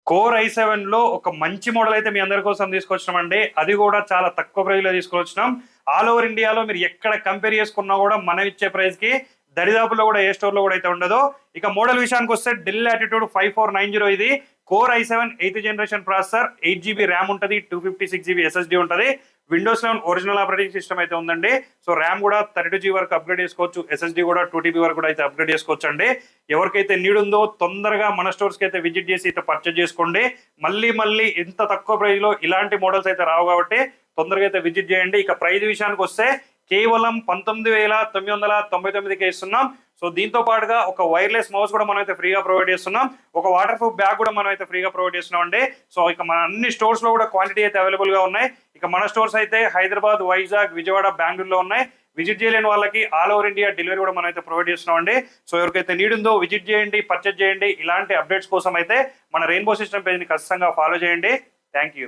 Core i7 లో ఒక మంచి మోడల్ అయితే మీ అందరి కోసం తీసుకొచ్చినామండి. అది కూడా చాలా తక్కువ ప్రైస్ లో తీసుకొచ్చినాం. ఆల్ ఓవర్ ఇండియాలో మీరు ఎక్కడ కంపేర్ చేసుకున్నా కూడా మనం ఇచ్చే ప్రైస్ కి దరిదాపులో కూడా ఏ స్టోర్ లో కూడా అయితే ఉండదు. ఇక మోడల్ విషయానికి వస్తే డెల్ లాటిట్యూడ్ 5490 ఇది core i7 8th generation processor, 8GB RAM ఉంటుంది, 256GB SSD ఉంటుంది. విండోస్ 11 ఒరిజినల్ ఆపరేటింగ్ సిస్టమ్ అయితే ఉందండి. సో ర్యామ్ కూడా 32GB వరకు అప్గ్రేడ్ చేసుకోవచ్చు, SSD కూడా 2TB వరకు కూడా అయితే అప్గ్రేడ్ చేసుకోవచ్చు అండి. ఎవరికైతే నీడ్ ఉందో తొందరగా మన స్టోర్స్ కి అయితే విజిట్ చేసి అయితే పర్చేజ్ చేసుకోండి. మళ్ళీ ఇంత తక్కువ ప్రైస్ లో ఇలాంటి మోడల్స్ అయితే రావు కాబట్టి తొందరగా అయితే విజిట్ చేయండి. ఇక ప్రైస్ విషయానికి వస్తే కేవలం 19,999కే ఇస్తున్నాం. సో దీంతో పాటుగా ఒక వైర్లెస్ మౌస్ కూడా మనం అయితే ఫ్రీగా ప్రొవైడ్ చేస్తున్నాం. ఒక వాటర్ ప్రూఫ్ బ్యాగ్ కూడా మనం అయితే ఫ్రీగా ప్రొవైడ్ చేస్తున్నాం అండి. సో ఇక మన అన్ని స్టోర్స్ లో కూడా క్వాంటిటీ అయితే అవైలబుల్ గా ఉన్నాయి. ఇక మన స్టోర్స్ అయితే హైదరాబాద్, వైజాగ్, విజయవాడ, బెంగళూరులో ఉన్నాయి. విజిట్ చేయలేని వాళ్ళకి ఆల్ ఓవర్ ఇండియా డెలివరీ కూడా మనం అయితే ప్రొవైడ్ చేస్తున్నాం అండి. సో ఎవరికైతే నీడ్ ఉందో విజిట్ చేయండి, పర్చేజ్ చేయండి. ఇలాంటి అప్డేట్స్ కోసం అయితే మన రెయిన్బో సిస్టమ్ పేజ్ ని ఖచ్చితంగా ఫాలో చేయండి. Thank you.